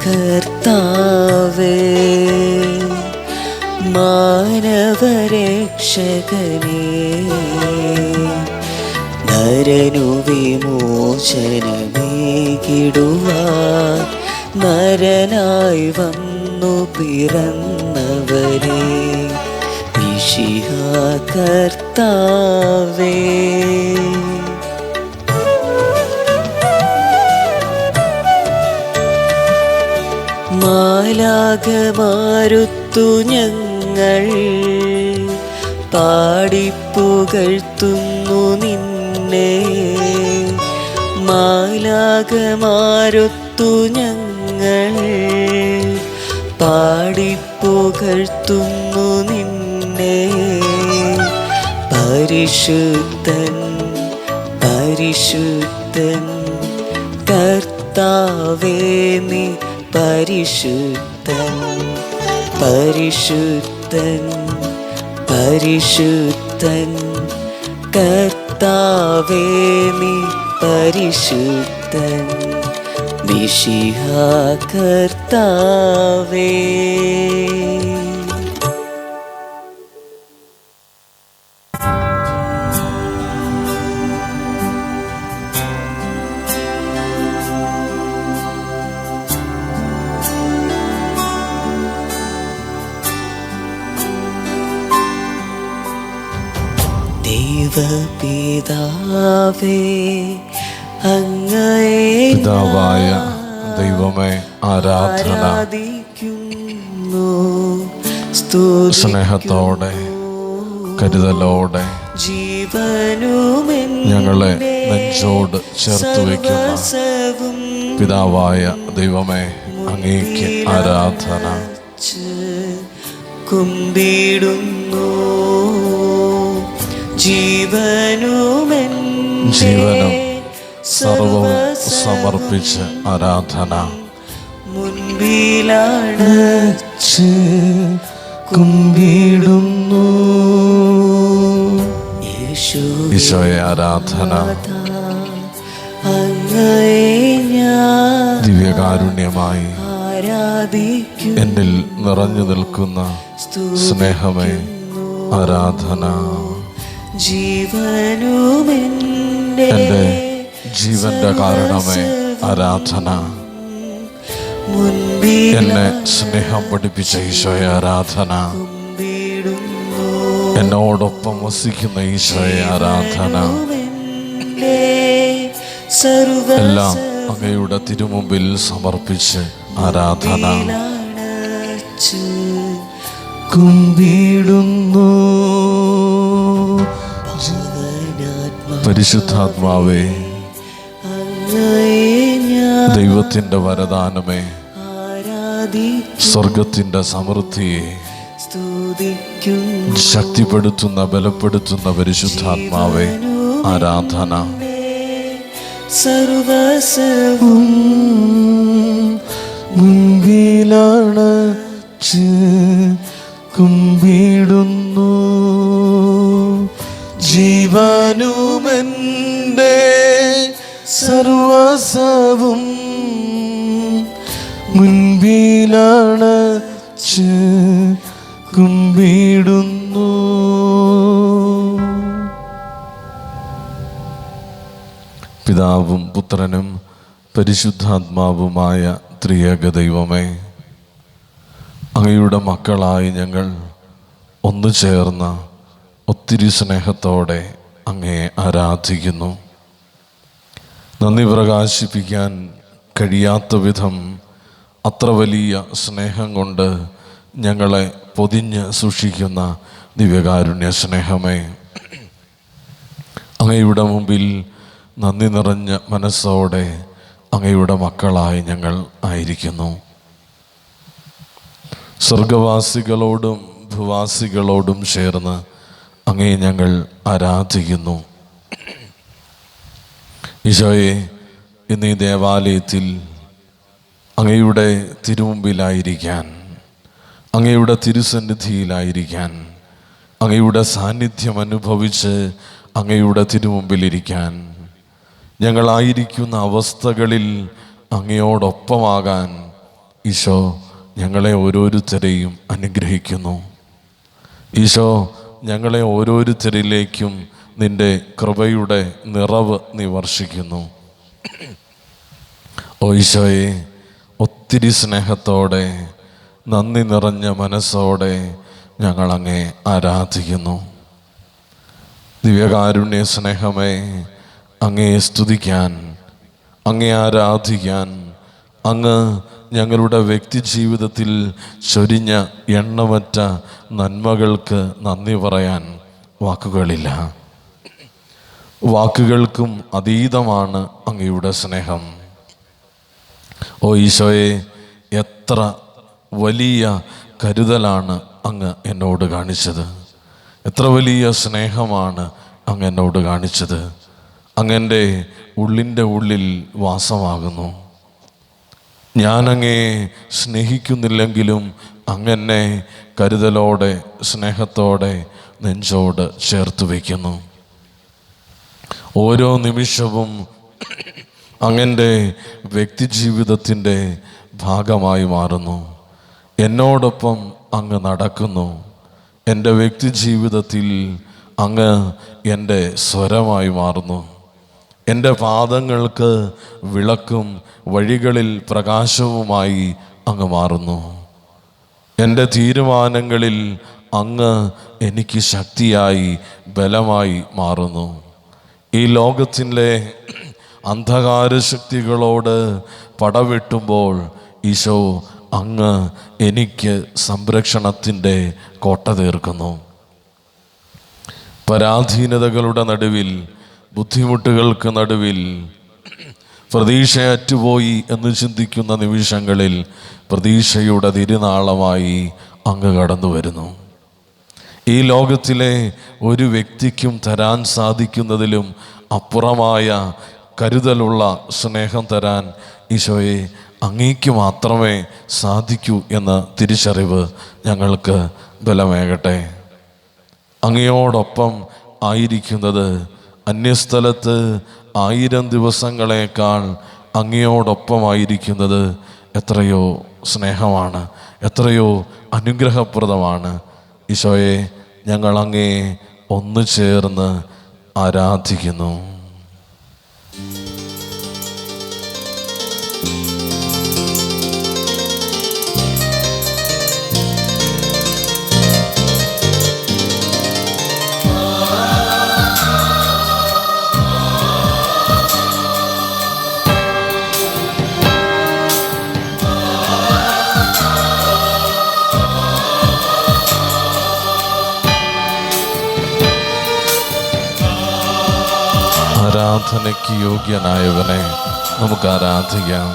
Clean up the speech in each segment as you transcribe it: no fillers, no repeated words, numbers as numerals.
കർത്താവേ, മാനവരക്ഷകനേ, നരനു വിമോചനമേകിടുവാൻ നരനായി വന്നു പിറന്നവരേ, മിശിഹാ കർത്താവേ. മാലാഖമാരുത്തു ഞങ്ങൾ പാടിപ്പുകഴ്ത്തുന്നു നിന്നെ, മാലാഖമാരുത്തു ഞങ്ങൾ പാടിപ്പുകഴ്ത്തുന്നു നിന്നെ. പരിശുദ്ധൻ പരിശുദ്ധൻ കർത്താവേ, നീ പരിശുദ്ധൻ പരിശുദ്ധൻ പരിശുദ്ധൻ കർത്താവേ, നീ പരിശുദ്ധൻ, മിശിഹാ കർത്താവേ. ദൈവപിതാവേ, അങ്ങയെ പിതാവായ ദൈവമേ, ആരാധിക്കുന്നു, സ്നേഹത്തോടെ കരുതലോടെ ഞങ്ങളെ നെഞ്ചോട് ചേർത്ത് വയ്ക്കുന്ന പിതാവായ ദൈവമേ, അങ്ങേക്ക് ആരാധന. കുമ്പിടുന്നു ജീവനും സർവവും സമർപ്പിച്ച് ആരാധന. മുൻപിലാണ് കുമ്പിടുന്നു ഈശോയെ ആരാധന. ദിവ്യകാരുണ്യമായി എന്നിൽ നിറഞ്ഞു നിൽക്കുന്ന സ്നേഹമേ ആരാധന. എൻ്റെ ജീവന്റെ കാരണമേ ആരാധന. എന്നെ സ്നേഹം പഠിപ്പിച്ച ഈശോയെ ആരാധന. എന്നോടൊപ്പം വസിക്കുന്ന ഈശോയെ ആരാധന. എല്ലാം അങ്ങയുടെ തിരുമുമ്പിൽ സമർപ്പിച്ച് ആരാധന. കുമ്പിടുന്നു പരിശുദ്ധാത്മാവേ, ദൈവത്തിൻ്റെ വരദാനമേ, സ്വർഗത്തിൻ്റെ സമൃദ്ധിയെ ശക്തിപ്പെടുത്തുന്ന ബലപ്പെടുത്തുന്ന പരിശുദ്ധാത്മാവേ ആരാധന. സർവസവും മുൻപിലാണ് കുമ്പിടുന്നു ജീവനുമെൻ്റെ സർവസവും മുൻപിലാണ് കുമ്പിടുന്നു. പിതാവും പുത്രനും പരിശുദ്ധാത്മാവുമായ ത്രിയേക ദൈവമേ, അങ്ങയുടെ മക്കളായി ഞങ്ങൾ ഒന്നു ചേർന്ന് ഒത്തിരി സ്നേഹത്തോടെ അങ്ങയെ ആരാധിക്കുന്നു. നന്ദി പ്രകാശിപ്പിക്കാൻ കഴിയാത്ത വിധം അത്ര വലിയ സ്നേഹം കൊണ്ട് ഞങ്ങളെ പൊതിഞ്ഞ് സൂക്ഷിക്കുന്ന ദിവ്യകാരുണ്യ സ്നേഹമേ, അങ്ങയുടെ മുമ്പിൽ നന്ദി നിറഞ്ഞ മനസ്സോടെ അങ്ങയുടെ മക്കളായി ഞങ്ങൾ ആയിരിക്കുന്നു. സ്വർഗവാസികളോടും ഭൂവാസികളോടും ചേർന്ന് അങ്ങയെ ഞങ്ങൾ ആരാധിക്കുന്നു. ഈശോയെ, ഇന്ന് ഈ ദേവാലയത്തിൽ അങ്ങയുടെ തിരുമുമ്പിലായിരിക്കാൻ, അങ്ങയുടെ തിരുസന്നിധിയിലായിരിക്കാൻ, അങ്ങയുടെ സാന്നിധ്യം അനുഭവിച്ച് അങ്ങയുടെ തിരുമുമ്പിലിരിക്കാൻ, ഞങ്ങളായിരിക്കുന്ന അവസ്ഥകളിൽ അങ്ങയോടൊപ്പമാകാൻ ഈശോ ഞങ്ങളെ ഓരോരുത്തരെയും അനുഗ്രഹിക്കുന്നു. ഈശോ ഞങ്ങളെ ഓരോരുത്തരിലേക്കും നിന്റെ കൃപയുടെ നിറവ് നീ വർഷിക്കുന്നു. ഓ ഈശോയെ, ഒത്തിരി സ്നേഹത്തോടെ നന്ദി നിറഞ്ഞ മനസ്സോടെ ഞങ്ങൾ അങ്ങേ ആരാധിക്കുന്നു. ദിവ്യകാരുണ്യ സ്നേഹമേ, അങ്ങേ സ്തുതിക്കാൻ, അങ്ങേ ആരാധിക്കാൻ, അങ്ങ് ഞങ്ങളുടെ വ്യക്തി ജീവിതത്തിൽ ചൊരിഞ്ഞ എണ്ണമറ്റ നന്മകൾക്ക് നന്ദി പറയാൻ വാക്കുകളില്ല. വാക്കുകൾക്കും അതീതമാണ് അങ്ങയുടെ സ്നേഹം. ഓ ഈശോയെ, എത്ര വലിയ കരുതലാണ് അങ്ങ് എന്നോട് കാണിച്ചത്. എത്ര വലിയ സ്നേഹമാണ് അങ്ങ് എന്നോട് കാണിച്ചത്. അങ്ങൻ്റെ ഉള്ളിൻ്റെ ഉള്ളിൽ വാസമാകുന്നു. ഞാനങ്ങേ സ്നേഹിക്കുന്നില്ലെങ്കിലും അങ്ങെന്നെ കരുതലോടെ സ്നേഹത്തോടെ നെഞ്ചോട് ചേർത്ത് വയ്ക്കുന്നു. ഓരോ നിമിഷവും അങ്ങൻ്റെ വ്യക്തിജീവിതത്തിൻ്റെ ഭാഗമായി മാറുന്നു. എന്നോടൊപ്പം അങ്ങ് നടക്കുന്നു. എൻ്റെ വ്യക്തിജീവിതത്തിൽ അങ്ങ് എൻ്റെ സ്വരമായി മാറുന്നു. എൻ്റെ പാദങ്ങൾക്ക് വിളക്കും വഴികളിൽ പ്രകാശവുമായി അങ്ങ് മാറുന്നു. എൻ്റെ തീരുമാനങ്ങളിൽ അങ്ങ് എനിക്ക് ശക്തിയായി ബലമായി മാറുന്നു. ഈ ലോകത്തിൻ്റെ അന്ധകാര ശക്തികളോട് പടവെട്ടുമ്പോൾ ഈശോ അങ്ങ് എനിക്ക് സംരക്ഷണത്തിൻ്റെ കോട്ട തീർക്കുന്നു. പരാധീനതകളുടെ നടുവിൽ, ബുദ്ധിമുട്ടുകൾക്ക് നടുവിൽ, പ്രതീക്ഷ അറ്റുപോയി എന്ന് ചിന്തിക്കുന്ന നിമിഷങ്ങളിൽ പ്രതീക്ഷയുടെ തിരുനാളമായി അങ്ങ് കടന്നു വരുന്നു. ഈ ലോകത്തിലെ ഒരു വ്യക്തിക്കും തരാൻ സാധിക്കുന്നതിലും അപ്പുറമായ കരുതലുള്ള സ്നേഹം തരാൻ ഈശോയെ അങ്ങേക്ക് മാത്രമേ സാധിക്കൂ എന്ന തിരിച്ചറിവ് ഞങ്ങൾക്ക് ബലമേകട്ടെ. അങ്ങയോടൊപ്പം ആയിരിക്കുന്നത് അന്യസ്ഥലത്ത് 1000 ദിവസങ്ങളേക്കാൾ അങ്ങയോടൊപ്പമായിരിക്കുന്നത് എത്രയോ സ്നേഹമാണ്, എത്രയോ അനുഗ്രഹപ്രദമാണ്. ഈശോയെ, ഞങ്ങൾ അങ്ങേ ഒന്നു ചേർന്ന് ആരാധിക്കുന്നു. ആരാധനയ്ക്ക് യോഗ്യനായവനെ നമുക്ക് ആരാധിക്കാം.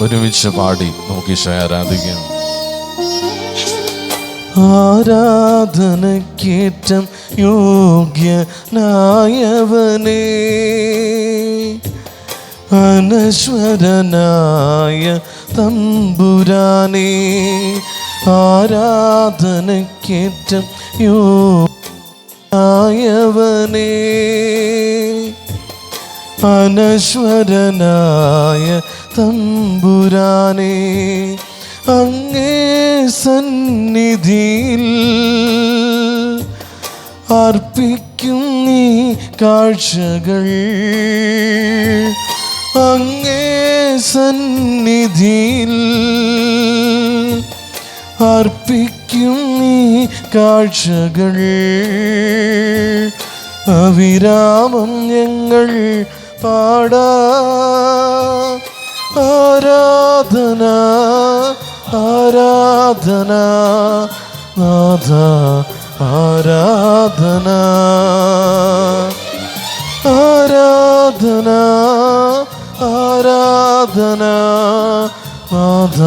ഒരുമിച്ച് പാടി നമുക്ക് ഈശോയെ ആരാധിക്കാം. ആരാധനയ്ക്കേറ്റം യോഗ്യനായവനേ, അനശ്വരനായ തമ്പുരാനേ, ആരാധനയ്ക്കേറ്റം യോഗ്യനായവനേ, അനശ്വരനായ തമ്പുരാനേ, അങ്ങേ സന്നിധിയിൽ അർപ്പിക്കും നീ കാഴ്ചകൾ, അങ്ങേ സന്നിധിയിൽ അർപ്പിക്കും നീ കാഴ്ചകൾ. അവിരാമം ഞങ്ങൾ പാടാ ആരാധന ആരാധന നാഥ ആരാധന ആരാധന ആരാധന നാഥ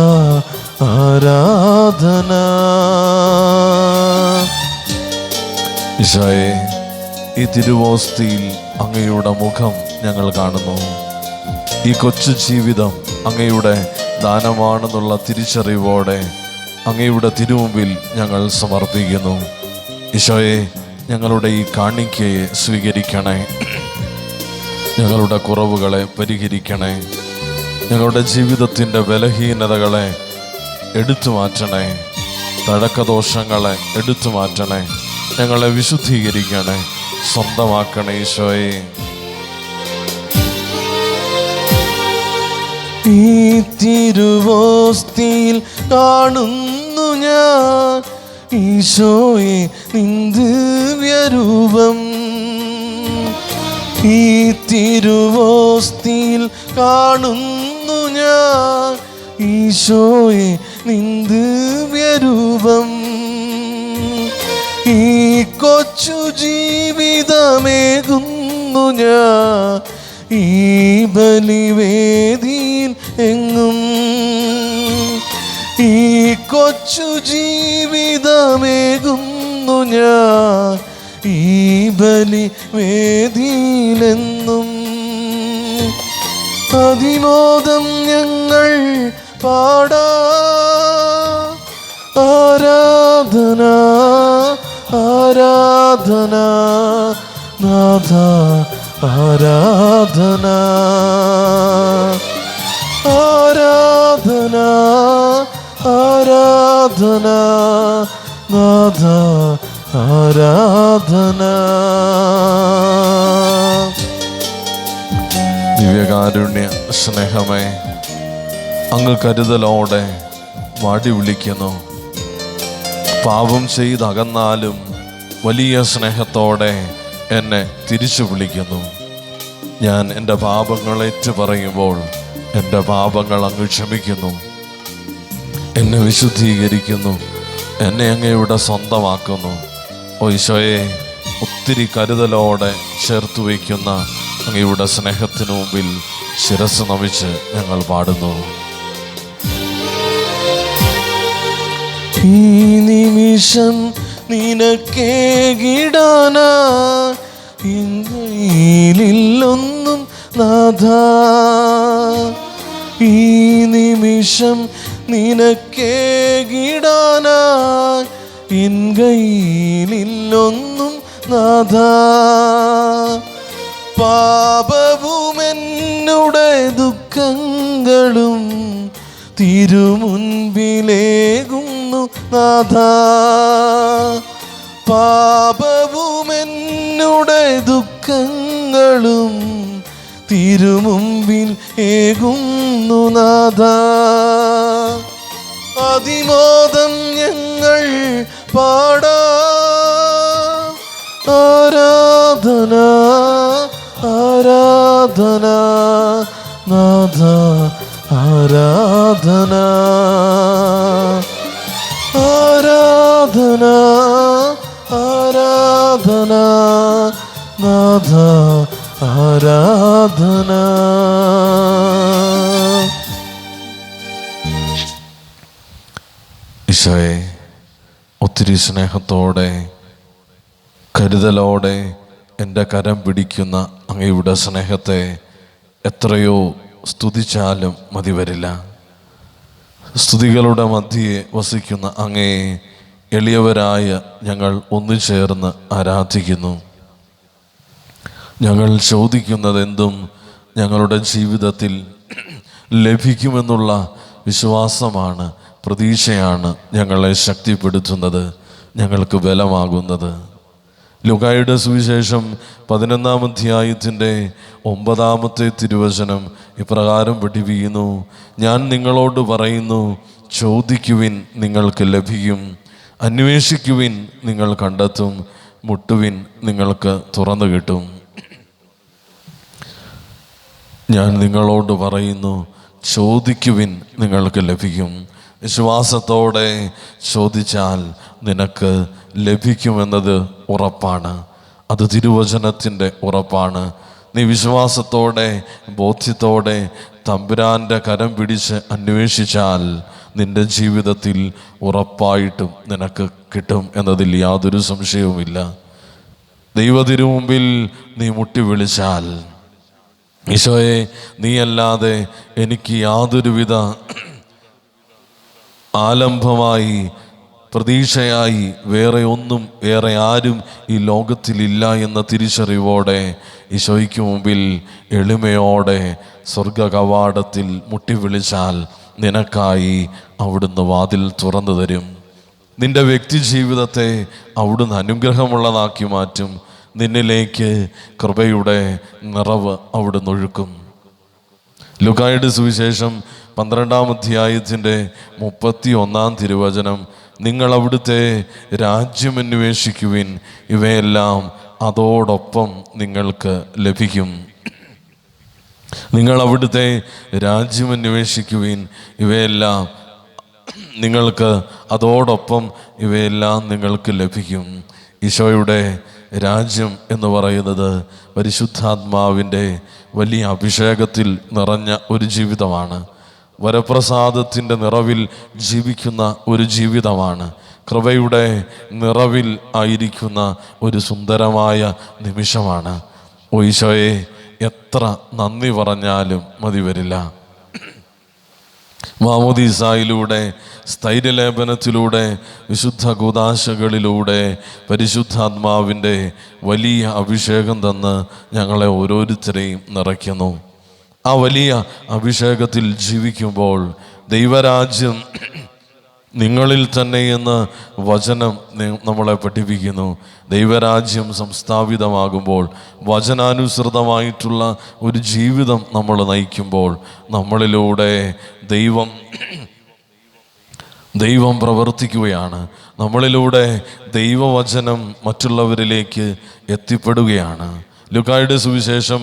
ആരാധന. ഈശോയെ, ഈ തിരുവോസ്തിയിൽ അങ്ങയുടെ മുഖം ഞങ്ങൾ കാണുന്നു. ഈ കൊച്ചു ജീവിതം അങ്ങയുടെ ദാനമാണെന്നുള്ള തിരിച്ചറിവോടെ അങ്ങയുടെ തിരുമുമ്പിൽ ഞങ്ങൾ സമർപ്പിക്കുന്നു. ഈശോയെ, ഞങ്ങളുടെ ഈ കാണിക്കയെ സ്വീകരിക്കണേ. ഞങ്ങളുടെ കുറവുകളെ പരിഹരിക്കണേ. ഞങ്ങളുടെ ജീവിതത്തിൻ്റെ ബലഹീനതകളെ എടുത്തു മാറ്റണേ. തഴക്കദോഷങ്ങളെ എടുത്തു മാറ്റണേ. ഞങ്ങളെ വിശുദ്ധീകരിക്കണേ, സ്വന്തമാക്കണേ ഈശോയെ. ഈ തിരുവോസ്തിയിൽ കാണുന്നു ഞാൻ ഈശോയെ നിൻ ദിവ്യരൂപം. ഈ തിരുവോസ്തിയിൽ കാണുന്നു ഞാൻ ഈശോയെ നിൻ ദിവ്യരൂപം. ഈ കൊച്ചു ജീവിതമേകുന്നു ഞാൻ ഈ ബലിവേദിയിൽ എങ്ങും. ഈ കൊച്ചു ജീവിതമേകുന്നു ഞാൻ ഈ ബലിവേദിയിലെന്നും. അതിമോദം ഞങ്ങൾ പാടാ ആരാധന ആരാധന നാഥ ആരാധന ആരാധന ആരാധന നാഥ ആരാധന. ദിവ്യകാരുണ്യ സ്നേഹമേ, അങ്ങ് കരുതലോടെ വാടി വിളിക്കുന്നു. പാപം ചെയ്തകന്നാലും വലിയ സ്നേഹത്തോടെ എന്നെ തിരിച്ചു വിളിക്കുന്നു. ഞാൻ എൻ്റെ പാപങ്ങൾ ഏറ്റു പറയുമ്പോൾ എൻ്റെ പാപങ്ങൾ അങ്ങ് ക്ഷമിക്കുന്നു, എന്നെ വിശുദ്ധീകരിക്കുന്നു, എന്നെ അങ്ങയുടെ സ്വന്തമാക്കുന്നു. ഓ ഈശോയെ, ഒത്തിരി കരുതലോടെ ചേർത്ത് വയ്ക്കുന്ന അങ്ങയുടെ സ്നേഹത്തിനു മുമ്പിൽ ശിരസ് നമിച്ച് ഞങ്ങൾ പാടുന്നു. ഈ നിമിഷം നിനക്കേകിടാനാ ഇന്നയിലൊന്നും നാഥ. ഈ നിമിഷം നിനക്കേകിടാനാ എൻ കയ്യിലൊന്നും നാഥ. പാപവുമെന്നുടെ ദുഃഖങ്ങളും തിരുമുൻപിലേകുന്നു നാഥ. പാപവുമെന്നുടെ ദുഃഖങ്ങളും തിരുമുമ്പിൽ ഏകുന്നു നാഥ. അതിമോദം ഞങ്ങൾ പാടാ ആരാധന ആരാധന നാഥ ആരാധന ആരാധന ആരാധന നാഥ ആരാധന. ഈശോയെ, ഒത്തിരി സ്നേഹത്തോടെ കരുതലോടെ എൻ്റെ കരം പിടിക്കുന്ന അങ്ങയുടെ സ്നേഹത്തെ എത്രയോ സ്തുതിച്ചാലും മതി വരില്ല. സ്തുതികളുടെ മധ്യേ വസിക്കുന്ന അങ്ങേ എളിയവരായ ഞങ്ങൾ ഒന്നുചേർന്ന് ആരാധിക്കുന്നു. ഞങ്ങൾ ചോദിക്കുന്നതെന്തും ഞങ്ങളുടെ ജീവിതത്തിൽ ലഭിക്കുമെന്നുള്ള വിശ്വാസമാണ്, പ്രതീക്ഷയാണ് ഞങ്ങളെ ശക്തിപ്പെടുത്തുന്നത്, ഞങ്ങൾക്ക് ബലമാകുന്നത്. ലൂക്കായുടെ സുവിശേഷം 11-ാം അധ്യായത്തിൻ്റെ 9-ാമത്തെ തിരുവചനം ഇപ്രകാരം പഠിപ്പിക്കുന്നു: ഞാൻ നിങ്ങളോട് പറയുന്നു, ചോദിക്കുവിൻ നിങ്ങൾക്ക് ലഭിക്കും, അന്വേഷിക്കുവിൻ നിങ്ങൾ കണ്ടെത്തും, മുട്ടുവിൻ നിങ്ങൾക്ക് തുറന്നു കിട്ടും. ഞാൻ നിങ്ങളോട് പറയുന്നു, ചോദിക്കുവിൻ നിങ്ങൾക്ക് ലഭിക്കും. വിശ്വാസത്തോടെ ചോദിച്ചാൽ നിനക്ക് ലഭിക്കുമെന്നത് ഉറപ്പാണ്. അത് തിരുവചനത്തിൻ്റെ ഉറപ്പാണ്. നീ വിശ്വാസത്തോടെ ബോധ്യത്തോടെ തമ്പുരാൻ്റെ കരം പിടിച്ച് അന്വേഷിച്ചാൽ നിൻ്റെ ജീവിതത്തിൽ ഉറപ്പായിട്ടും നിനക്ക് കിട്ടും എന്നതിൽ യാതൊരു സംശയവുമില്ല. ദൈവത്തിനു മുമ്പിൽ നീ മുട്ടി വിളിച്ചാൽ, ഈശോയെ നീയല്ലാതെ എനിക്ക് യാതൊരുവിധ ആലംബമായി പ്രതീക്ഷയായി വേറെ ആരും ഈ ലോകത്തിലില്ല എന്ന തിരിച്ചറിവോടെ ഈശോയ്ക്ക് മുമ്പിൽ എളിമയോടെ സ്വർഗ കവാടത്തിൽ മുട്ടി വിളിച്ചാൽ നിനക്കായി അവിടുന്ന് വാതിൽ തുറന്നു തരും. നിന്റെ വ്യക്തി ജീവിതത്തെ അവിടുന്ന് അനുഗ്രഹമുള്ളതാക്കി മാറ്റും. നിന്നിലേക്ക് കൃപയുടെ നിറവ് അവിടുന്ന് ഒഴുക്കും. ലൂക്കായുടെ സുവിശേഷം 12-ാം അധ്യായത്തിൻ്റെ 31-ാം തിരുവചനം, നിങ്ങൾ അവിടുത്തെ രാജ്യം അന്വേഷിക്കുവിൻ, ഇവയെല്ലാം അതോടൊപ്പം നിങ്ങൾക്ക് ലഭിക്കും. നിങ്ങൾ അവിടുത്തെ രാജ്യം അന്വേഷിക്കുവിൻ, ഇവയെല്ലാം നിങ്ങൾക്ക് അതോടൊപ്പം ഇവയെല്ലാം നിങ്ങൾക്ക് ലഭിക്കും. ഈശോയുടെ രാജ്യം എന്ന് പറയുന്നത് പരിശുദ്ധാത്മാവിൻ്റെ വലിയ അഭിഷേകത്തിൽ നിറഞ്ഞ ഒരു ജീവിതമാണ്. വരപ്രസാദത്തിൻ്റെ നിറവിൽ ജീവിക്കുന്ന ഒരു ജീവിതമാണ്. കൃപയുടെ നിറവിൽ ആയിരിക്കുന്ന ഒരു സുന്ദരമായ നിമിഷമാണ്. ഈശോയെ എത്ര നന്ദി പറഞ്ഞാലും മതി വരില്ല. മാമോദീസായിലൂടെ, സ്ഥൈര്യലേപനത്തിലൂടെ, വിശുദ്ധ കൂദാശകളിലൂടെ പരിശുദ്ധാത്മാവിൻ്റെ വലിയ അഭിഷേകം തന്ന് ഞങ്ങളെ ഓരോരുത്തരെയും നിറയ്ക്കുന്നു. ആ വലിയ അഭിഷേകത്തിൽ ജീവിക്കുമ്പോൾ ദൈവരാജ്യം നിങ്ങളിൽ തന്നെ എന്ന് വചനം നമ്മളെ പഠിപ്പിക്കുന്നു. ദൈവരാജ്യം സംസ്ഥാപിതമാകുമ്പോൾ, വചനാനുസൃതമായിട്ടുള്ള ഒരു ജീവിതം നമ്മൾ നയിക്കുമ്പോൾ നമ്മളിലൂടെ ദൈവം പ്രവർത്തിക്കുകയാണ്. നമ്മളിലൂടെ ദൈവവചനം മറ്റുള്ളവരിലേക്ക് എത്തിപ്പെടുകയാണ്. ലൂക്കായുടെ സുവിശേഷം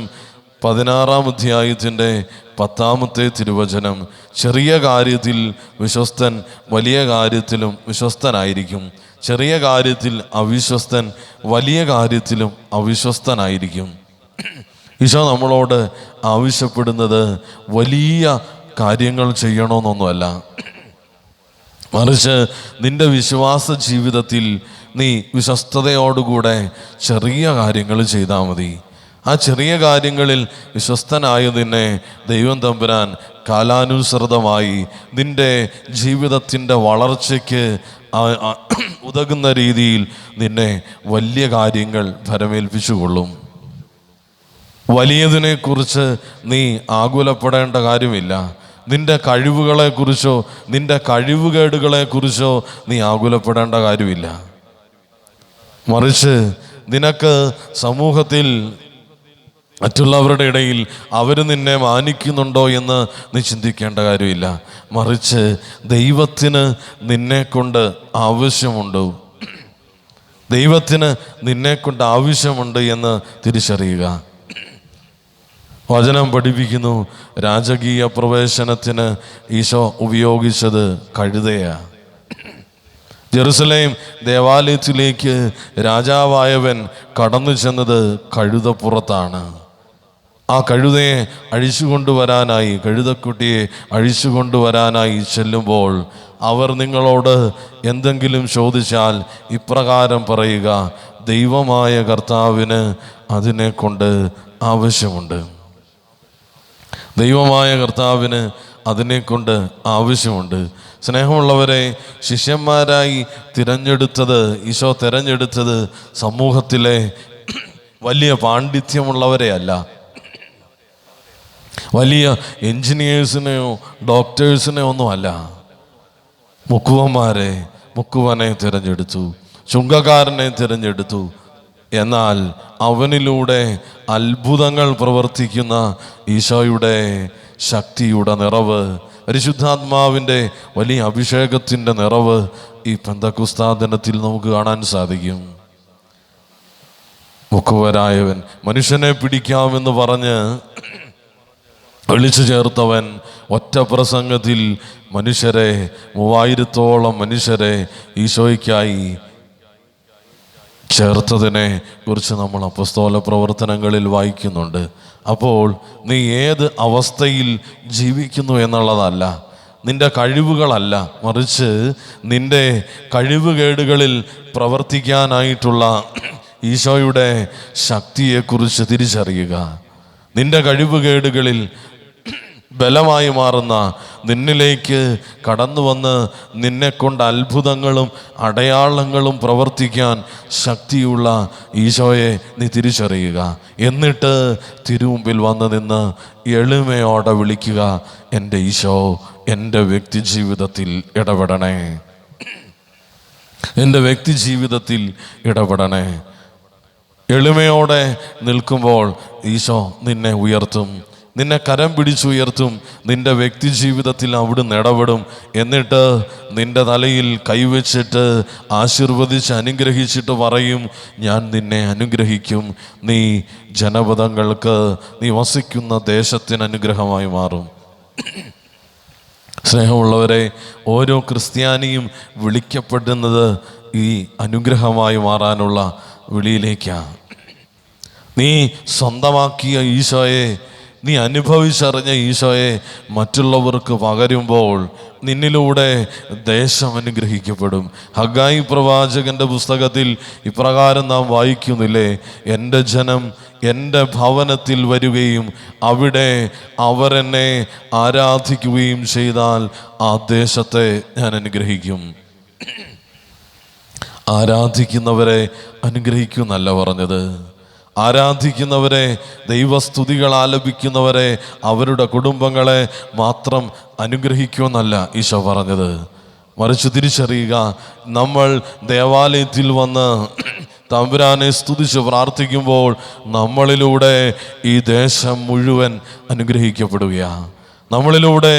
16-ാം അധ്യായത്തിൻ്റെ 10-ാമത്തെ തിരുവചനം, ചെറിയ കാര്യത്തിൽ വിശ്വസ്തൻ വലിയ കാര്യത്തിലും വിശ്വസ്തനായിരിക്കും, ചെറിയ കാര്യത്തിൽ അവിശ്വസ്തൻ വലിയ കാര്യത്തിലും അവിശ്വസ്തനായിരിക്കും. ഈശോ നമ്മളോട് ആവശ്യപ്പെടുന്നത് വലിയ കാര്യങ്ങൾ ചെയ്യണമെന്നൊന്നുമല്ല, മറിച്ച് നിന്റെ വിശ്വാസ ജീവിതത്തിൽ നീ വിശ്വസ്തയോടുകൂടെ ചെറിയ കാര്യങ്ങൾ ചെയ്താൽ മതി. ആ ചെറിയ കാര്യങ്ങളിൽ വിശ്വസ്തനായതിനെ ദൈവം തമ്പുരാൻ കാലാനുസൃതമായി നിന്റെ ജീവിതത്തിൻ്റെ വളർച്ചയ്ക്ക് ഉതകുന്ന രീതിയിൽ നിന്നെ വലിയ കാര്യങ്ങൾ ഭരമേൽപ്പിച്ചുകൊള്ളും. വലിയതിനെക്കുറിച്ച് നീ ആകുലപ്പെടേണ്ട കാര്യമില്ല. നിന്റെ കഴിവുകളെക്കുറിച്ചോ നിന്റെ കഴിവുകേടുകളെക്കുറിച്ചോ നീ ആകുലപ്പെടേണ്ട കാര്യമില്ല. മറിച്ച് നിനക്ക് സമൂഹത്തിൽ മറ്റുള്ളവരുടെ ഇടയിൽ അവർ നിന്നെ മാനിക്കുന്നുണ്ടോ എന്ന് നീ ചിന്തിക്കേണ്ട കാര്യമില്ല. മറിച്ച് ദൈവത്തിന് നിന്നെക്കൊണ്ട് ആവശ്യമുണ്ട്, ദൈവത്തിന് നിന്നെക്കൊണ്ട് ആവശ്യമുണ്ട് എന്ന് തിരിച്ചറിയുക. വചനം പഠിപ്പിക്കുന്നു, രാജകീയ പ്രവേശനത്തിന് ഈശോ ഉപയോഗിച്ചത് കഴുതയാണ്. ജെറുസലേം ദേവാലയത്തിലേക്ക് രാജാവായവൻ കടന്നു ചെന്നത് കഴുതപ്പുറത്താണ്. ആ കഴുതയെ അഴിച്ചുകൊണ്ടുവരാനായി, കഴുതക്കുട്ടിയെ അഴിച്ചുകൊണ്ടുവരാനായി ചെല്ലുമ്പോൾ അവർ നിങ്ങളോട് എന്തെങ്കിലും ചോദിച്ചാൽ ഇപ്രകാരം പറയുക, ദൈവമായ കർത്താവിന് അതിനെ കൊണ്ട് ആവശ്യമുണ്ട്. ദൈവമായ കർത്താവിന് അതിനെക്കൊണ്ട് ആവശ്യമുണ്ട്. സ്നേഹമുള്ളവരെ, ശിഷ്യന്മാരായി ഈശോ തിരഞ്ഞെടുത്തത് സമൂഹത്തിലെ വലിയ പാണ്ഡിത്യമുള്ളവരെയല്ല, വലിയ എൻജിനീയേഴ്സിനെയോ ഡോക്ടേഴ്സിനെയോ ഒന്നുമല്ല. മുക്കുവനെ തിരഞ്ഞെടുത്തു, ചുങ്കക്കാരനെ തിരഞ്ഞെടുത്തു. എന്നാൽ അവനിലൂടെ അത്ഭുതങ്ങൾ പ്രവർത്തിക്കുന്ന ഈശോയുടെ ശക്തിയുടെ നിറവ്, പരിശുദ്ധാത്മാവിൻ്റെ വലിയ അഭിഷേകത്തിൻ്റെ നിറവ് ഈ പെന്തക്കോസ്താ ദിനത്തിൽ നമുക്ക് കാണാൻ സാധിക്കും. മുക്കുവരായവൻ, മനുഷ്യനെ പിടിക്കാമെന്ന് പറഞ്ഞ് വിളിച്ചു ചേർത്തവൻ ഒറ്റ പ്രസംഗത്തിൽ 3000-ഓളം മനുഷ്യരെ ഈശോയ്ക്കായി ചേർത്തതിനെ കുറിച്ച് നമ്മൾ അപ്പോസ്തല പ്രവർത്തനങ്ങളിൽ വായിക്കുന്നുണ്ട്. അപ്പോൾ നീ ഏത് അവസ്ഥയിൽ ജീവിക്കുന്നു എന്നുള്ളതല്ല, നിന്റെ കഴിവുകളല്ല, മറിച്ച് നിന്റെ കഴിവുകേടുകളിൽ പ്രവർത്തിക്കാനായിട്ടുള്ള ഈശോയുടെ ശക്തിയെക്കുറിച്ച് തിരിച്ചറിയുക. നിന്റെ കഴിവുകേടുകളിൽ ബലമായി മാറുന്ന, നിന്നിലേക്ക് കടന്നു വന്ന് നിന്നെക്കൊണ്ട് അത്ഭുതങ്ങളും അടയാളങ്ങളും പ്രവർത്തിക്കാൻ ശക്തിയുള്ള ഈശോയെ നീ തിരിച്ചറിയുക. എന്നിട്ട് തിരുമുമ്പിൽ വന്ന് നിന്ന് എളിമയോടെ വിളിക്കുക, എൻ്റെ ഈശോ എൻ്റെ വ്യക്തി ജീവിതത്തിൽ ഇടപെടണേ, എൻ്റെ വ്യക്തി ജീവിതത്തിൽ ഇടപെടണേ. എളിമയോടെ നിൽക്കുമ്പോൾ ഈശോ നിന്നെ ഉയർത്തും, നിന്നെ കരം പിടിച്ചുയർത്തും. നിന്റെ വ്യക്തി ജീവിതത്തിൽ അവിടുന്ന് ഇടപെടും. എന്നിട്ട് നിന്റെ തലയിൽ കൈവച്ചിട്ട് ആശീർവദിച്ച് അനുഗ്രഹിച്ചിട്ട് പറയും, ഞാൻ നിന്നെ അനുഗ്രഹിക്കും. നീ ജനപദങ്ങൾക്ക്, നീ വസിക്കുന്ന ദേശത്തിന് അനുഗ്രഹമായി മാറും. സ്നേഹമുള്ളവരെ, ഓരോ ക്രിസ്ത്യാനിയും വിളിക്കപ്പെടുന്നത് ഈ അനുഗ്രഹമായി മാറാനുള്ള വിളിയിലേക്കാണ്. നീ സ്വന്തമാക്കിയ ഈശോയെ, നീ അനുഭവിച്ചറിഞ്ഞ ഈശോയെ മറ്റുള്ളവർക്ക് പകരുമ്പോൾ നിന്നിലൂടെ ദേശം അനുഗ്രഹിക്കപ്പെടും. ഹഗ്ഗായി പ്രവാചകന്റെ പുസ്തകത്തിൽ ഇപ്രകാരം നാം വായിക്കുന്നില്ലേ, എൻ്റെ ജനം എൻ്റെ ഭവനത്തിൽ വരികയും അവിടെ അവരെന്നെ ആരാധിക്കുകയും ചെയ്താൽ ആ ദേശത്തെ ഞാൻ അനുഗ്രഹിക്കും. ആരാധിക്കുന്നവരെ അനുഗ്രഹിക്കുമെന്നല്ല പറഞ്ഞത്, ആരാധിക്കുന്നവരെ, ദൈവസ്തുതികൾ ആലപിക്കുന്നവരെ, അവരുടെ കുടുംബങ്ങളെ മാത്രം അനുഗ്രഹിക്കുമെന്നല്ല ഈശോ പറഞ്ഞത്. മറിച്ച് തിരിച്ചറിയുക, നമ്മൾ ദേവാലയത്തിൽ വന്ന് തമ്പുരാനെ സ്തുതിച്ച് പ്രാർത്ഥിക്കുമ്പോൾ നമ്മളിലൂടെ ഈ ദേശം മുഴുവൻ അനുഗ്രഹിക്കപ്പെടുകയാണ്. നമ്മളിലൂടെ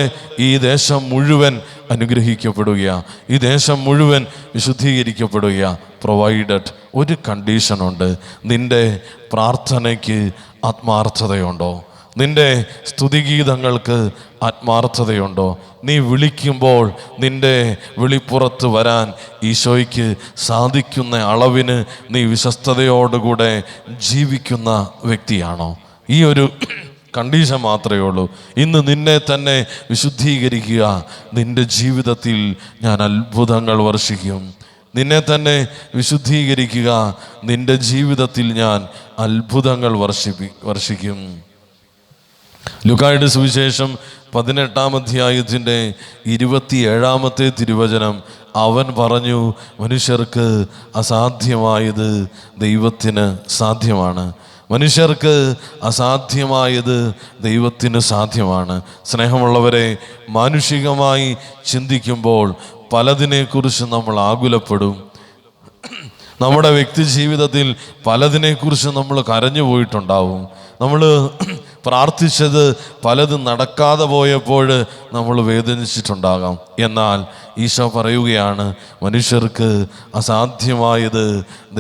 ഈ ദേശം മുഴുവൻ അനുഗ്രഹിക്കപ്പെടുകയാണ്. ഈ ദേശം മുഴുവൻ വിശുദ്ധീകരിക്കപ്പെടുകയാണ്. പ്രൊവൈഡഡ് ഒരു കണ്ടീഷനുണ്ട്, നിൻ്റെ പ്രാർത്ഥനയ്ക്ക് ആത്മാർത്ഥതയുണ്ടോ? നിൻ്റെ സ്തുതിഗീതങ്ങൾക്ക് ആത്മാർത്ഥതയുണ്ടോ? നീ വിളിക്കുമ്പോൾ നിൻ്റെ വിളിപ്പുറത്ത് വരാൻ ഈശോയ്ക്ക് സാധിക്കുന്ന അളവിന് നീ വിശ്വസ്തയോടുകൂടെ ജീവിക്കുന്ന വ്യക്തിയാണോ? ഈ ഒരു കണ്ടീഷൻ മാത്രമേ ഉള്ളൂ. ഇന്ന് നിന്നെ തന്നെ വിശുദ്ധീകരിക്കുക. നിൻ്റെ ജീവിതത്തിൽ ഞാൻ അത്ഭുതങ്ങൾ വർഷിക്കും. നിന്നെ തന്നെ വിശുദ്ധീകരിക്കുക. നിൻ്റെ ജീവിതത്തിൽ ഞാൻ അത്ഭുതങ്ങൾ വർഷിക്കും. ലൂക്കായുടെ സുവിശേഷം 18-ാം അധ്യായത്തിൻ്റെ 27-ാമത്തെ തിരുവചനം, അവൻ പറഞ്ഞു, മനുഷ്യർക്ക് അസാധ്യമായത് ദൈവത്തിന് സാധ്യമാണ്. മനുഷ്യർക്ക് അസാധ്യമായത് ദൈവത്തിന് സാധ്യമാണ്. സ്നേഹമുള്ളവരെ, മാനുഷികമായി ചിന്തിക്കുമ്പോൾ പലതിനെക്കുറിച്ച് നമ്മൾ ആകുലപ്പെടും. നമ്മുടെ വ്യക്തി ജീവിതത്തിൽ പലതിനെക്കുറിച്ച് നമ്മൾ കരഞ്ഞു പോയിട്ടുണ്ടാവും. നമ്മൾ പ്രാർത്ഥിച്ചത് പലതും നടക്കാതെ പോയപ്പോൾ നമ്മൾ വേദനിച്ചിട്ടുണ്ടാകാം. എന്നാൽ ഈശോ പറയുകയാണ്, മനുഷ്യർക്ക് അസാധ്യമായത്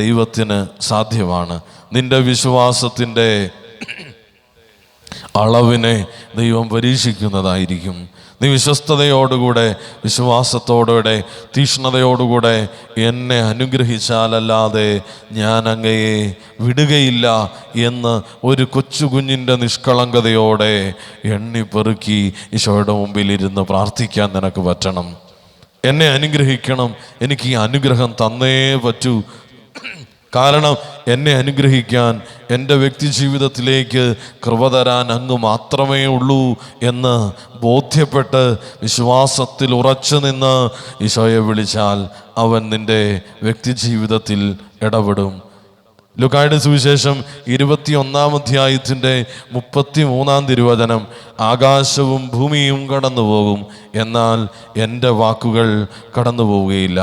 ദൈവത്തിന് സാധ്യമാണ്. നിന്റെ വിശ്വാസത്തിൻ്റെ അളവിനെ ദൈവം പരീക്ഷിക്കുന്നതായിരിക്കും. നീ വിശ്വസ്തയോടുകൂടെ, വിശ്വാസത്തോടെ, തീക്ഷ്ണതയോടുകൂടെ എന്നെ അനുഗ്രഹിച്ചാലല്ലാതെ ഞാൻ അങ്ങയെ വിടുകയില്ല എന്ന് ഒരു കൊച്ചുകുഞ്ഞിൻ്റെ നിഷ്കളങ്കതയോടെ എണ്ണിപ്പെറുക്കി ഈശോയുടെ മുമ്പിൽ ഇരുന്ന് പ്രാർത്ഥിക്കാൻ നിനക്ക് പറ്റണം. എന്നെ അനുഗ്രഹിക്കണം, എനിക്ക് ഈ അനുഗ്രഹം തന്നേ പറ്റൂ. കാരണം എന്നെ അനുഗ്രഹിക്കാൻ, എൻ്റെ വ്യക്തി ജീവിതത്തിലേക്ക് കൃപ തരാൻ അങ്ങ് മാത്രമേ ഉള്ളൂ എന്ന് ബോധ്യപ്പെട്ട് വിശ്വാസത്തിൽ ഉറച്ചു നിന്ന് ഈശോയെ വിളിച്ചാൽ അവൻ നിൻ്റെ വ്യക്തി ജീവിതത്തിൽ ഇടപെടും. ലൂക്കായുടെ സുവിശേഷം 21-ാം അധ്യായത്തിൻ്റെ 33-ാം തിരുവചനം, ആകാശവും ഭൂമിയും കടന്നു പോകും, എന്നാൽ എൻ്റെ വാക്കുകൾ കടന്നു പോവുകയില്ല.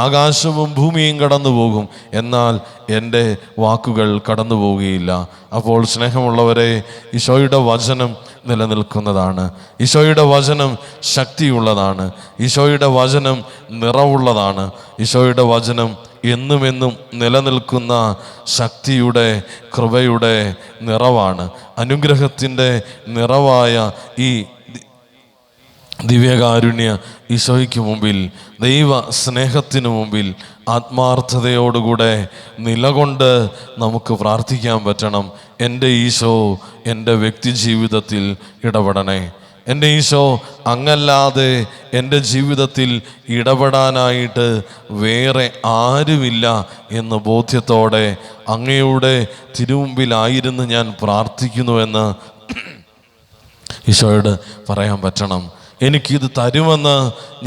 ആകാശവും ഭൂമിയും കടന്നു പോകും, എന്നാൽ എൻ്റെ വാക്കുകൾ കടന്നു പോവുകയില്ല. അപ്പോൾ സ്നേഹമുള്ളവരെ, ഈശോയുടെ വചനം നിലനിൽക്കുന്നതാണ്. ഈശോയുടെ വചനം ശക്തിയുള്ളതാണ്. ഈശോയുടെ വചനം നിറവുള്ളതാണ്. ഈശോയുടെ വചനം എന്നുമെന്നും നിലനിൽക്കുന്ന ശക്തിയുടെ, കൃപയുടെ നിറവാണ്. അനുഗ്രഹത്തിൻ്റെ നിറവായ ഈ ദിവ്യകാരുണ്യ ഈശോയ്ക്ക് മുമ്പിൽ, ദൈവ സ്നേഹത്തിനു മുമ്പിൽ ആത്മാർത്ഥതയോടുകൂടെ നിലകൊണ്ട് നമുക്ക് പ്രാർത്ഥിക്കാൻ പറ്റണം. എൻ്റെ ഈശോ എൻ്റെ വ്യക്തി ജീവിതത്തിൽ ഇടപെടണേ. എൻ്റെ ഈശോ അങ്ങല്ലാതെ എൻ്റെ ജീവിതത്തിൽ ഇടപെടാനായിട്ട് വേറെ ആരുമില്ല എന്ന ബോധ്യത്തോടെ അങ്ങയുടെ തിരുമുമ്പിലായിരുന്നു ഞാൻ പ്രാർത്ഥിക്കുന്നുവെന്ന് ഈശോയോട് പറയാൻ പറ്റണം. എനിക്കിത് തരുമെന്ന്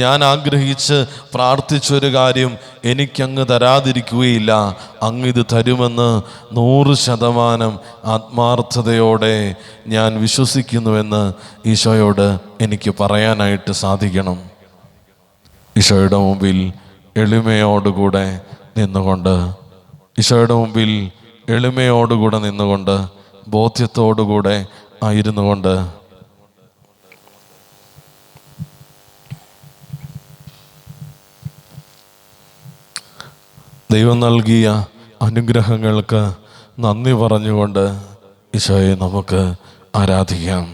ഞാൻ ആഗ്രഹിച്ച് പ്രാർത്ഥിച്ചൊരു കാര്യം എനിക്കങ്ങ് തരാതിരിക്കുകയില്ല. അങ്ങിത് തരുമെന്ന് 100% ആത്മാർത്ഥതയോടെ ഞാൻ വിശ്വസിക്കുന്നുവെന്ന് ഈശോയോട് എനിക്ക് പറയാനായിട്ട് സാധിക്കണം. ഈശോയുടെ മുമ്പിൽ എളിമയോടുകൂടെ നിന്നുകൊണ്ട്, ഈശോയുടെ മുമ്പിൽ എളിമയോടുകൂടെ നിന്നുകൊണ്ട്, ബോധ്യത്തോടുകൂടെ ആയിരുന്നു കൊണ്ട് ദൈവം നൽകിയ അനുഗ്രഹങ്ങൾക്ക് നന്ദി പറഞ്ഞുകൊണ്ട് ഈശോയെ നമുക്ക് ആരാധിക്കാം.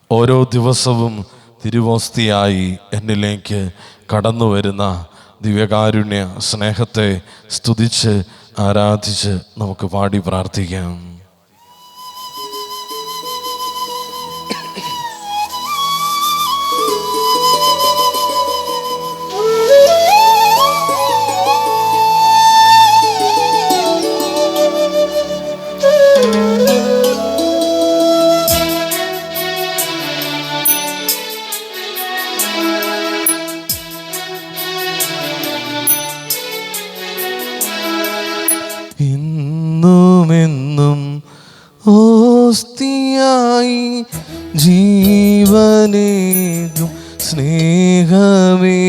ഓരോ ദിവസവും തിരുവോസ്തിയായി എന്നിലേക്ക് കടന്നു വരുന്ന ദിവ്യകാരുണ്യ സ്നേഹത്തെ സ്തുതിച്ച് ആരാധിച്ച് നമുക്ക് പാടി പ്രാർത്ഥിക്കാം. ഇന്നുമെന്നും ഓസ്തിയായി ജീവനേകും സ്നേഹമേ,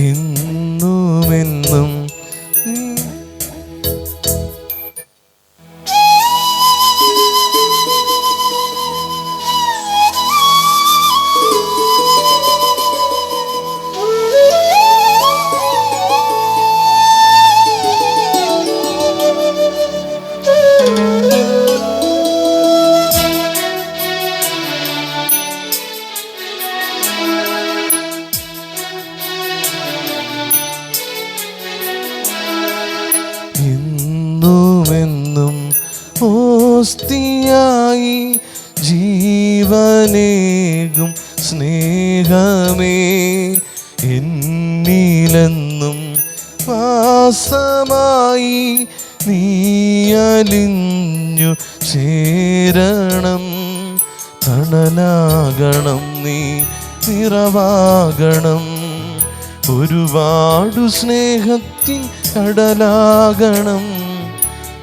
ഇന്നുമെന്നും ഓസ്തിയായി ജീവനേകും സ്നേഹമേ, എന്നിലെന്നും വാസമായി നീയലിഞ്ഞു ചേരണം. തണലാകണം നീ, നിറവാകണം, ഒരുപാടു സ്നേഹത്തിൻ കടലാകണം.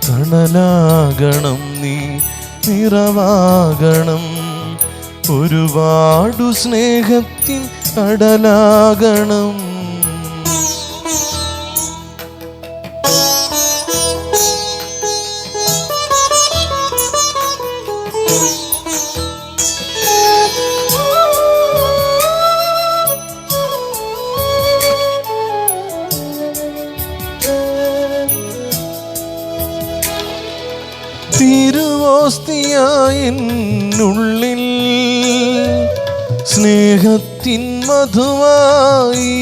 തണലാകണം നീ, നിറവാകണം, ഒരുപാടു സ്നേഹത്തിൻ കടലാകണം. തിരുവോസ്തിയായെന്നുള്ളിൽ സ്നേഹത്തിൻ മധുവായി,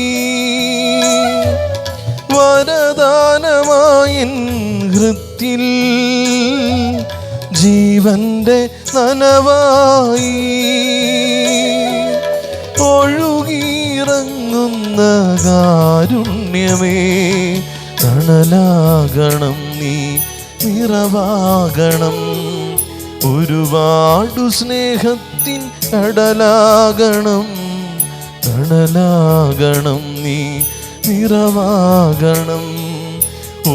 വരദാനമായൻ ഹൃത്തിൽ ജീവന്റെ നനവായി, ഒഴുകിയിറങ്ങുന്ന കാരുണ്യമേ, തണലാകണം നീ, നിറവാകണം, ഒരുപാടു സ്നേഹത്തിൻ കടലാകണം. തണലാകണം നീ, നിറവാകണം,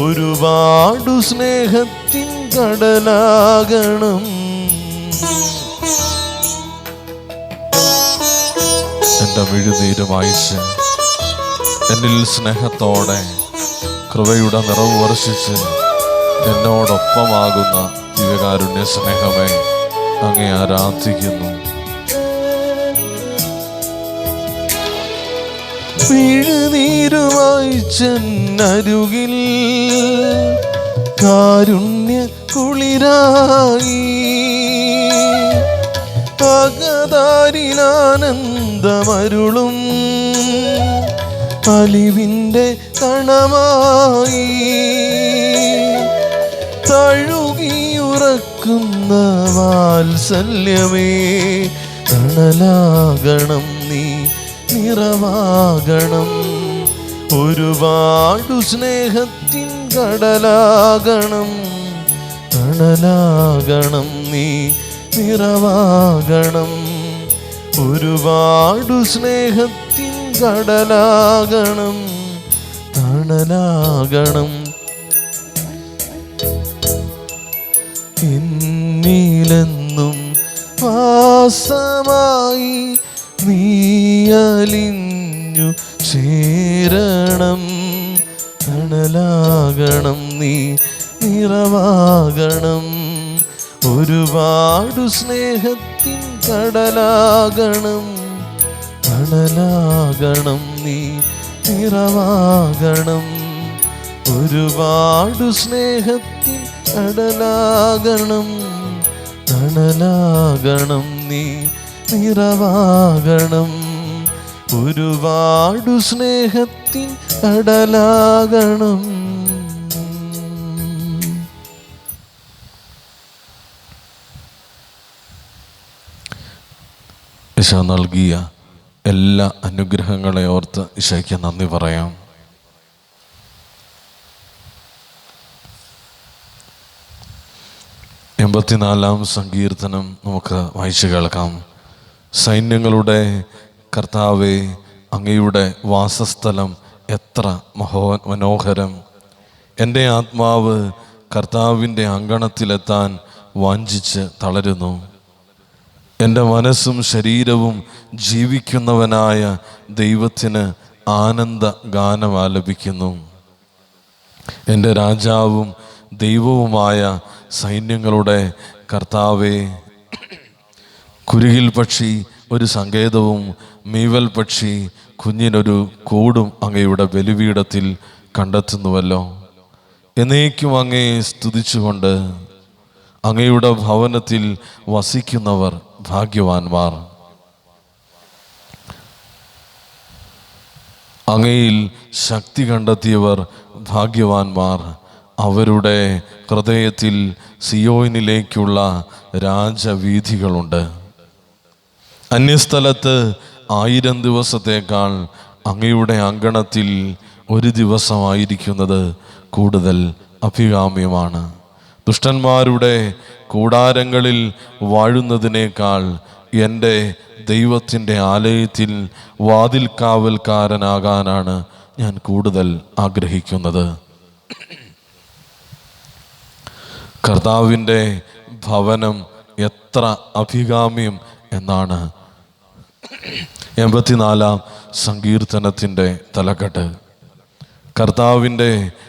ഒരുപാടു സ്നേഹത്തിൻ കടലാകണം. എൻ്റെ മിഴുനീരും അയച്ച് എന്നിൽ സ്നേഹത്തോടെ കൃപയുടെ നിറവ് വർഷിച്ച് എന്നോടൊപ്പമാകുന്ന ദിവ്യകാരുണ്യ സ്നേഹമേ, അങ്ങേ ആരാധിക്കുന്നു. മിഴുനീരുമായി ചെന്നരുകിൽ കാരുണ്യ കുളിരായി, അകതാരിലാനന്ദമരുളും അലിവിൻ്റെ കണമായി, തഴുകിയുറക്കുന്ന വാത്സല്യമേ, തണലാകണം നീ, നിറവാകണം, ഒരുപാടു സ്നേഹത്തിൻ കടലാകണം. തണലാകണം നീ, നിറവാകണം, ഒരുപാടു സ്നേഹത്തിൻ കടലാകണം, തണലാകണം. എന്നിലെന്നും വാസമായി നീയലിഞ്ഞു ചേരണം, തണലാകണം, നീ നിറവാകണം. ഒരുപാടു സ്നേഹത്തിൻ കടലാകണം, തണലാകണം, നീ നിറവാകണം. ഒരുപാടു സ്നേഹത്തിൻ കടലാകണം, തണലാകണം, നീ നിറവാകണം. ഒരുപാടു സ്നേഹത്തിൻ കടലാകണം. ഈശോ നൽകിയ എല്ലാ അനുഗ്രഹങ്ങളെ ഓർത്ത് ഈശോയ്ക്ക് നന്ദി പറയാം. എൺപത്തിനാലാം സങ്കീർത്തനം നമുക്ക് വായിച്ചു കേൾക്കാം. സൈന്യങ്ങളുടെ കർത്താവേ, അങ്ങയുടെ വാസസ്ഥലം എത്ര മനോഹരം. എൻ്റെ ആത്മാവ് കർത്താവിൻ്റെ അങ്കണത്തിലെത്താൻ വാഞ്ചിച്ച് തളരുന്നു. എൻ്റെ മനസ്സും ശരീരവും ജീവിക്കുന്നവനായ ദൈവത്തിന് ആനന്ദ ഗാനം ആലപിക്കുന്നു. എൻ്റെ രാജാവും ദൈവവുമായ സൈന്യങ്ങളുടെ കർത്താവേ, കുരുകിൽ പക്ഷി ഒരു സങ്കേതവും മീവൽ പക്ഷി കുഞ്ഞിനൊരു കൂടും അങ്ങയുടെ ബലിപീഠത്തിൽ കണ്ടെത്തുന്നുവല്ലോ. എന്നേക്കും അങ്ങയെ സ്തുതിച്ചുകൊണ്ട് അങ്ങയുടെ ഭവനത്തിൽ വസിക്കുന്നവർ ഭാഗ്യവാന്മാർ. അങ്ങയിൽ ശക്തി കണ്ടെത്തിയവർ ഭാഗ്യവാന്മാർ. അവരുടെ ഹൃദയത്തിൽ സിയോനിലേക്കുള്ള രാജവീഥികളുണ്ട്. അന്യസ്ഥലത്ത് 1000 ദിവസത്തേക്കാൾ അങ്ങയുടെ അങ്കണത്തിൽ ഒരു ദിവസമായിരിക്കുന്നത് കൂടുതൽ അഭികാമ്യമാണ്. ദുഷ്ടന്മാരുടെ കൂടാരങ്ങളിൽ വാഴുന്നതിനേക്കാൾ എൻ്റെ ദൈവത്തിൻ്റെ ആലയത്തിൽ വാതിൽ കാവൽക്കാരനാകാനാണ് ഞാൻ കൂടുതൽ ആഗ്രഹിക്കുന്നത്. കർത്താവിൻ്റെ ഭവനം എത്ര അഭികാമ്യം എന്നാണ് 84-ാം സങ്കീർത്തനത്തിൻ്റെ തലക്കെട്ട്. കർത്താവിൻ്റെ